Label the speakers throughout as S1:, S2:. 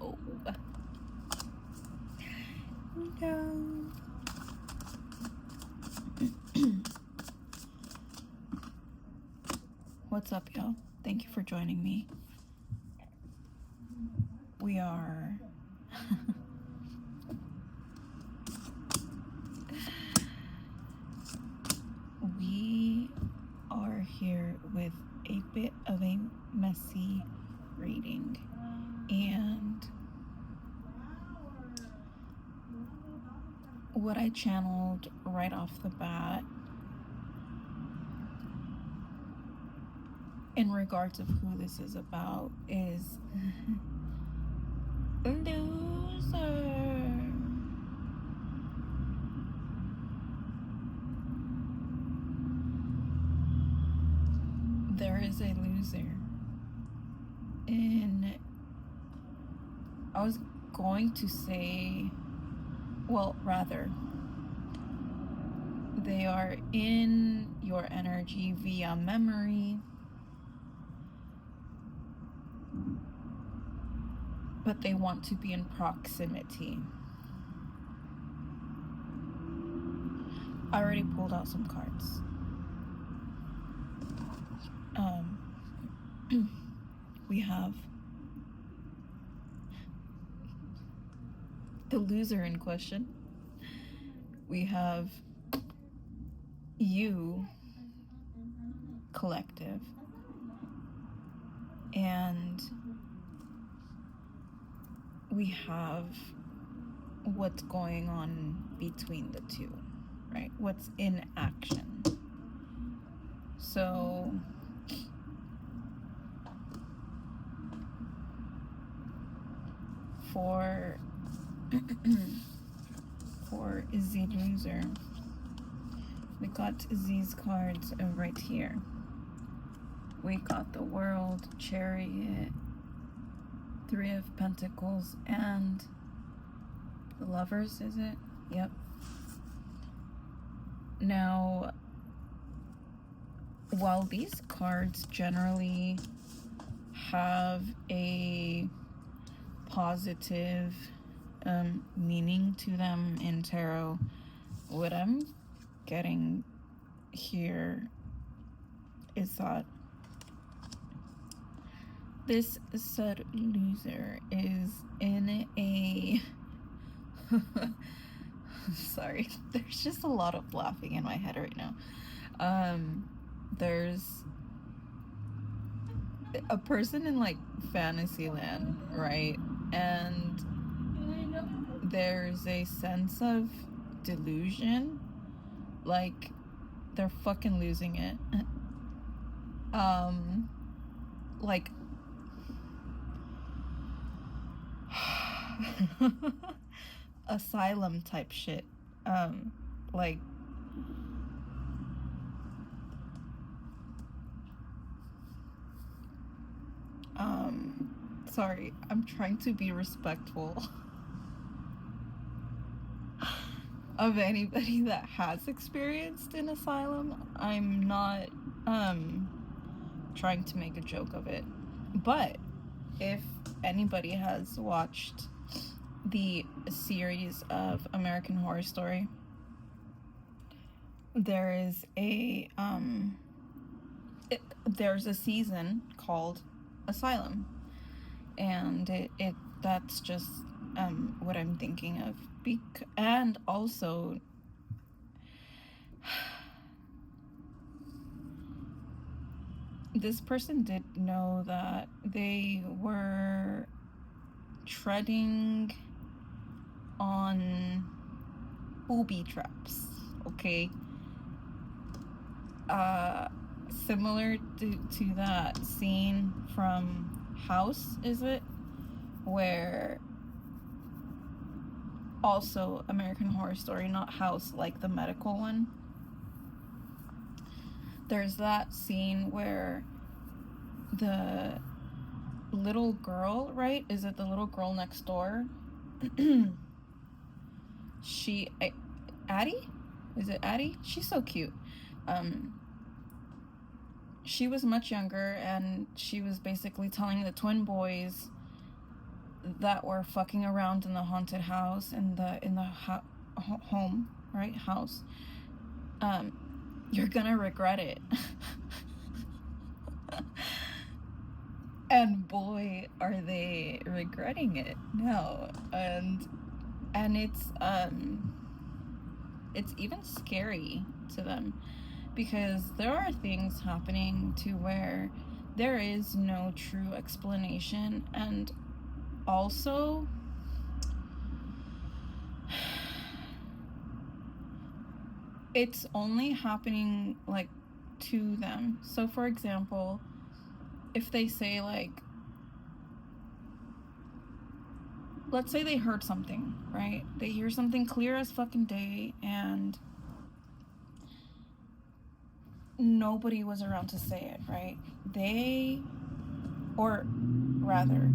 S1: No. No. What's up, y'all? Thank you for joining me. We are here with a bit of a messy reading, and what I channeled right off the bat in regards of who this is about is loser. There is a loser. And I was going to say, well, rather, they are in your energy via memory, but they want to be in proximity. I already pulled out some cards. We have the loser in question. We have you, collective, and we have what's going on between the two, right? What's in action. So for the loser, we got these cards right here. We got the World, Chariot, Three of Pentacles, and the Lovers, is it? Yep. Now, while these cards generally have a positive meaning to them in tarot, what I'm getting here is that this said loser is in a sorry, there's just a lot of laughing in my head right now. There's a person in like fantasy land, right? And there's a sense of delusion, like they're fucking losing it. Like asylum type shit. Like sorry, I'm trying to be respectful of anybody that has experienced an asylum. I'm not trying to make a joke of it, but if anybody has watched the series of American Horror Story, there is a there's a season called Asylum, and that's just what I'm thinking of. And also this person did know that they were treading on booby traps, okay? Similar to that scene from House, is it? Where also American Horror Story, not House like the medical one. There's that scene where the little girl, right? Is it the little girl next door? Addie? Is it Addie? She's so cute. She was much younger, and she was basically telling the twin boys that were fucking around in the haunted house, in the home, right, house, you're gonna regret it. And boy, are they regretting it now. And it's even scary to them, because there are things happening to where there is no true explanation. And also, it's only happening like to them. So for example, if they say, like, let's say they heard something, right? They hear something clear as fucking day, and nobody was around to say it, right? Or rather,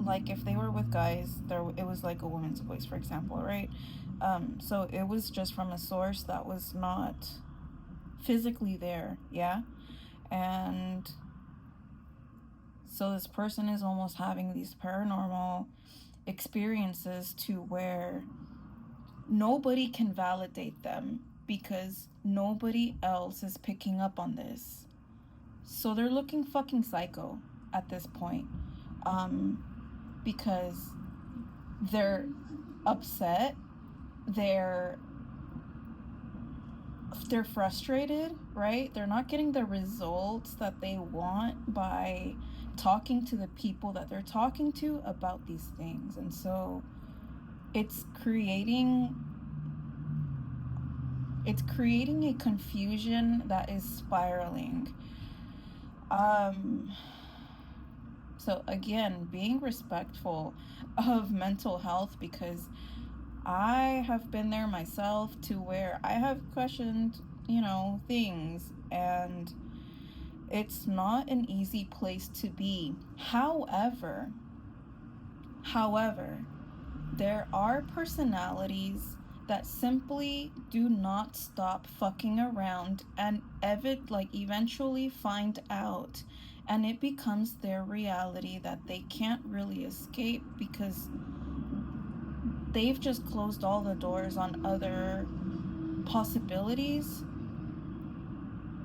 S1: like, if they were with guys, it was like a woman's voice, for example, right? So it was just from a source that was not physically there, yeah? And so this person is almost having these paranormal experiences to where nobody can validate them, because nobody else is picking up on this. So they're looking fucking psycho at this point, because they're upset, they're frustrated, right? They're not getting the results that they want by talking to the people that they're talking to about these things. And so it's creating a confusion that is spiraling. So again, being respectful of mental health, because I have been there myself, to where I have questioned, things, and it's not an easy place to be. However, there are personalities that simply do not stop fucking around and eventually find out, and it becomes their reality that they can't really escape, because they've just closed all the doors on other possibilities,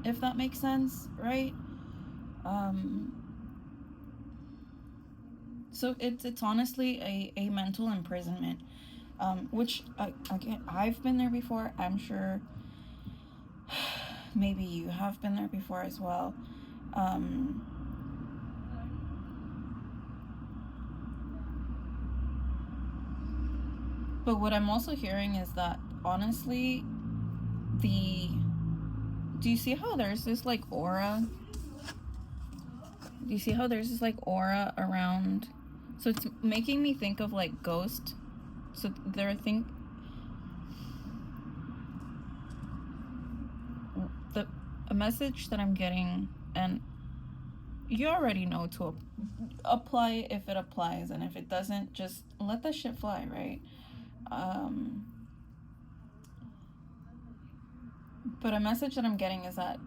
S1: if that makes sense, right? So it's honestly a mental imprisonment, which again, I've been there before. I'm sure maybe you have been there before as well. But what I'm also hearing is that, honestly, do you see how there's this like aura? Do you see how there's this like aura around? So it's making me think of like Ghost. So a message that I'm getting, and you already know to apply if it applies, and if it doesn't, just let that shit fly, right? But a message that I'm getting is that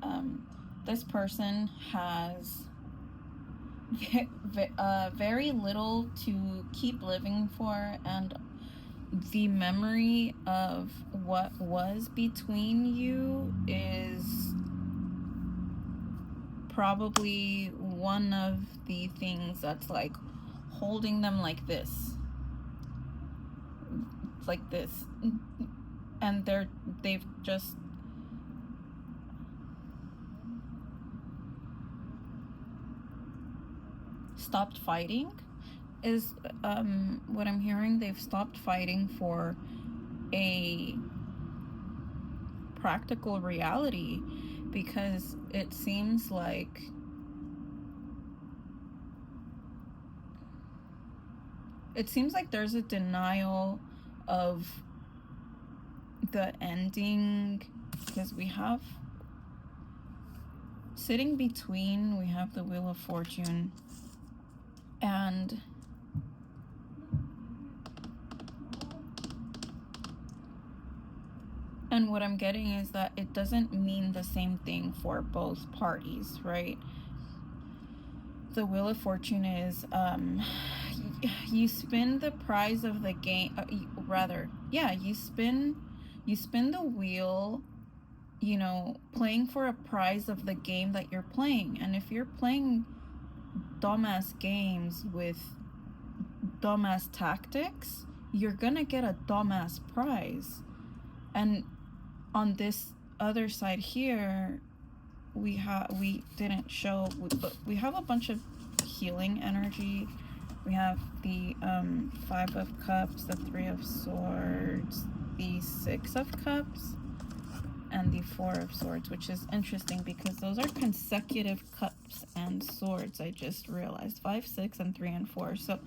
S1: this person has very little to keep living for, and the memory of what was between you is probably one of the things that's like holding them like this, and they've just stopped fighting, is what I'm hearing. They've stopped fighting for a practical reality, because it seems like there's a denial of the ending, because we have sitting between, we have the Wheel of Fortune, and what I'm getting is that it doesn't mean the same thing for both parties, right? The Wheel of Fortune is you spin the prize of the game, you spin the wheel, you know, playing for a prize of the game that you're playing. And if you're playing dumbass games with dumbass tactics, you're gonna get a dumbass prize. And on this other side here, we didn't show, but we have a bunch of healing energy. We have the 5 of Cups, the 3 of Swords, the 6 of Cups, and the 4 of Swords, which is interesting because those are consecutive cups and swords. I just realized 5, 6, and 3 and 4. So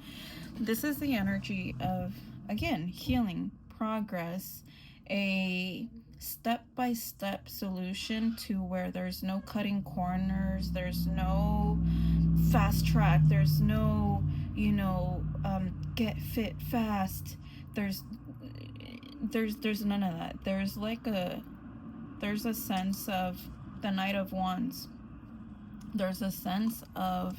S1: this is the energy of, again, healing, progress, a step-by-step solution to where there's no cutting corners, there's no fast track, there's no, you know, get fit fast, there's none of that. There's a sense of the Knight of Wands. There's a sense of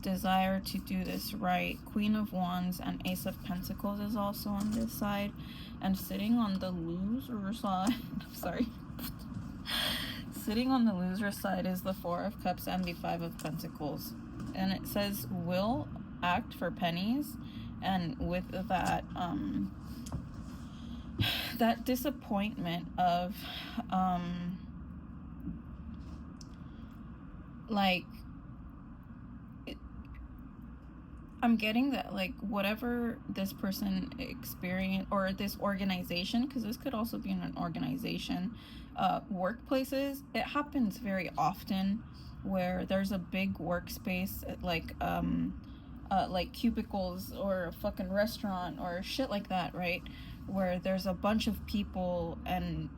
S1: desire to do this right. Queen of Wands and Ace of Pentacles is also on this side. And sitting on the loser side, I'm sorry. Sitting on the loser side is the 4 of Cups and the 5 of Pentacles. And it says, will act for pennies. And with that, that disappointment of, like, I'm getting that, like, whatever this person experienced, or this organization, because this could also be in an organization, workplaces, it happens very often where there's a big workspace, like cubicles or a fucking restaurant or shit like that, right? Where there's a bunch of people and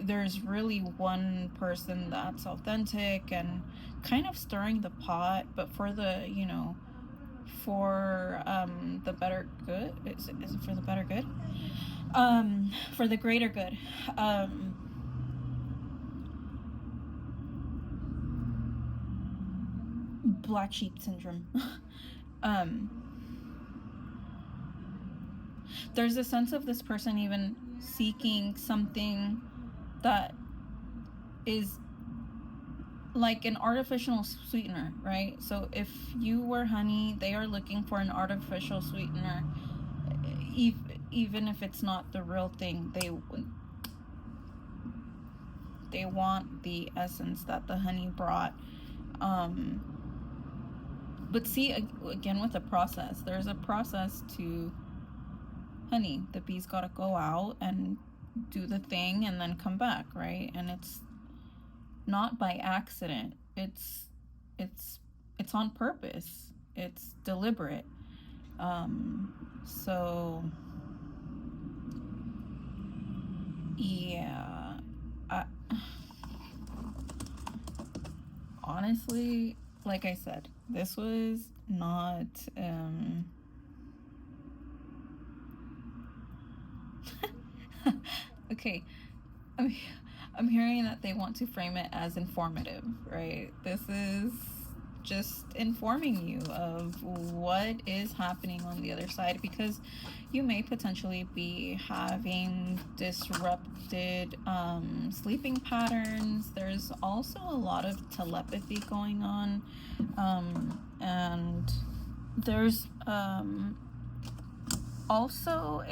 S1: there's really one person that's authentic and kind of stirring the pot, but for the, you know, for the better good. Is it for the better good? For the greater good. Black sheep syndrome. There's a sense of this person even seeking something that is like an artificial sweetener, right? So if you were honey, they are looking for an artificial sweetener, even if it's not the real thing. They want the essence that the honey brought. But see, again, with the process, there's a process to honey. The bee's got to go out and do the thing and then come back, right? And it's not by accident. It's on purpose. It's deliberate. So yeah, honestly, like I said, this was not okay. I'm hearing that they want to frame it as informative, right? This is just informing you of what is happening on the other side, because you may potentially be having disrupted sleeping patterns. There's also a lot of telepathy going on, and there's also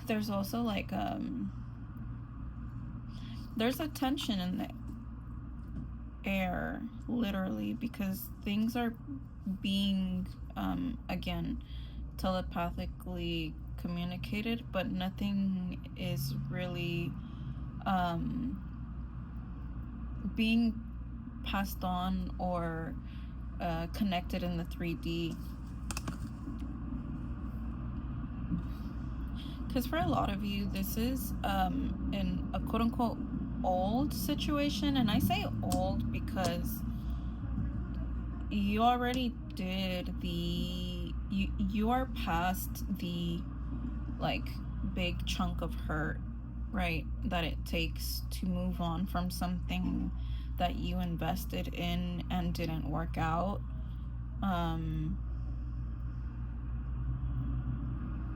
S1: there's also like there's a tension in the air, literally, because things are being again telepathically communicated, but nothing is really being passed on or connected in the 3D. Because for a lot of you, this is in a quote-unquote old situation. And I say old because you already did you are past the, like, big chunk of hurt, right, that it takes to move on from something that you invested in and didn't work out.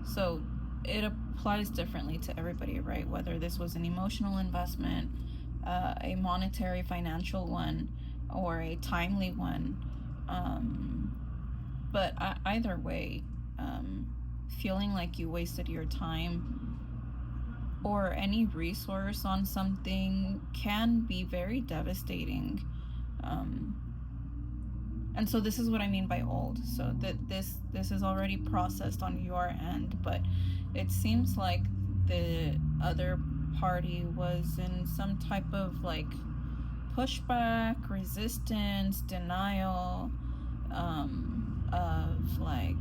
S1: So it applies differently to everybody, right? Whether this was an emotional investment, a monetary financial one, or a timely one. But either way, feeling like you wasted your time or any resource on something can be very devastating. And so this is what I mean by old. So that this is already processed on your end, but it seems like the other party was in some type of like pushback, resistance, denial, of like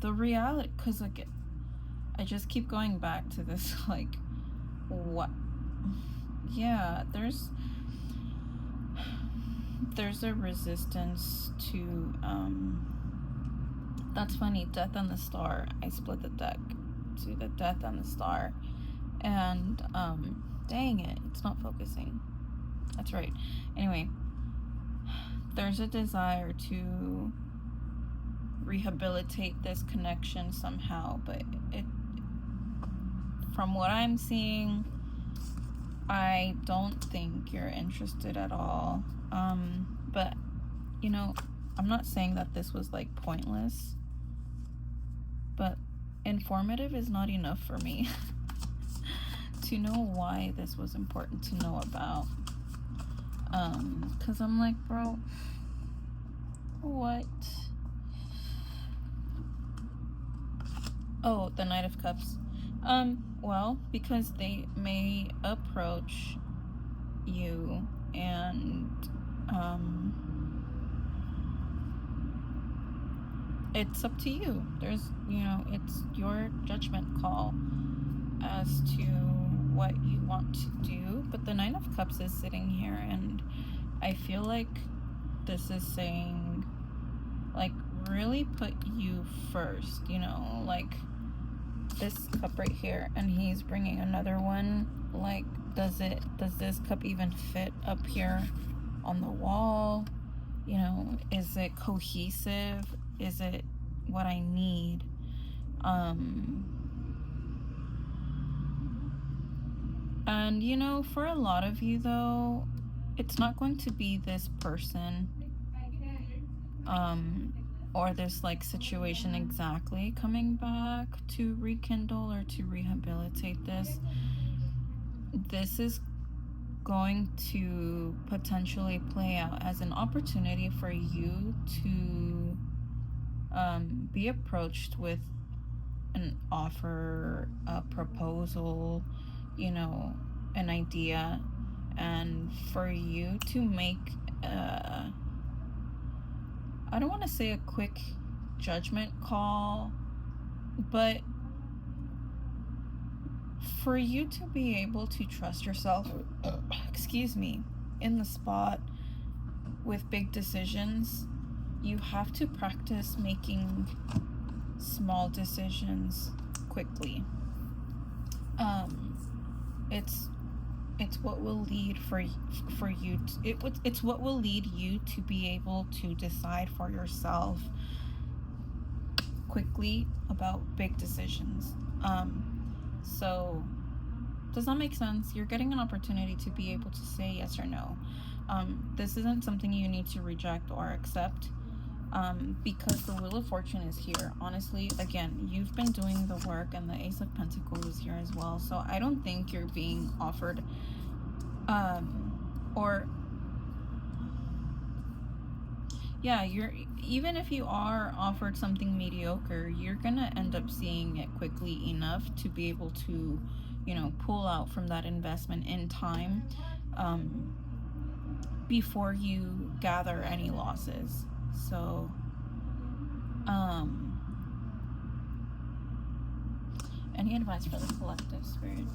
S1: the reality, because like I just keep going back to this, like, what, yeah, there's a resistance to that's funny, Death on the Star. I split the deck to the Death on the Star, and dang it, it's not focusing. That's right. Anyway, there's a desire to rehabilitate this connection somehow, but it, from what I'm seeing, I don't think you're interested at all. But you know, I'm not saying that this was like pointless, but informative is not enough for me to know why this was important to know about. Cause I'm like, bro, what? Oh, the Knight of Cups. Well, because they may approach you and it's up to you. There's, you know, it's your judgment call as to what you want to do. But the Nine of Cups is sitting here, and I feel like this is saying, like, really put you first, you know, like this cup right here, and he's bringing another one. Like, does this cup even fit up here on the wall? You know, is it cohesive? Is it what I need? And you know, for a lot of you though, it's not going to be this person or this like situation exactly coming back to rekindle or to rehabilitate this. This is going to potentially play out as an opportunity for you to be approached with an offer, a proposal, you know, an idea, and for you to make I don't want to say a quick judgment call, but for you to be able to trust yourself, excuse me, in the spot with big decisions, you have to practice making small decisions quickly. It's what will lead for you to, it's what will lead you to be able to decide for yourself quickly about big decisions. So does that make sense? You're getting an opportunity to be able to say yes or no. This isn't something you need to reject or accept, because the Wheel of Fortune is here. Honestly, again, you've been doing the work, and the Ace of Pentacles is here as well. So I don't think you're being offered, or yeah, you're, even if you are offered something mediocre, you're gonna end up seeing it quickly enough to be able to, you know, pull out from that investment in time, before you gather any losses. So any advice for the collective, Spirit?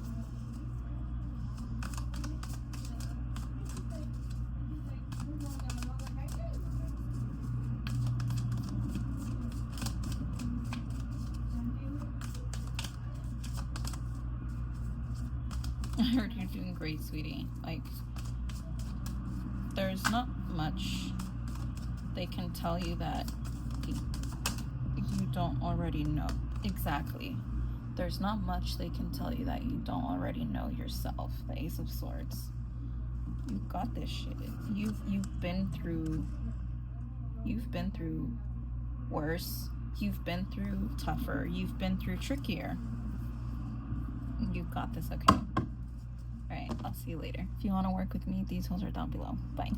S1: I heard you're doing great, sweetie. Like, there's not much they can tell you that you don't already know. Exactly. There's not much they can tell you that you don't already know yourself. The Ace of Swords. You got this shit. You've been through worse. You've been through tougher. You've been through trickier. You got this, okay? Alright, I'll see you later. If you want to work with me, details are down below. Bye.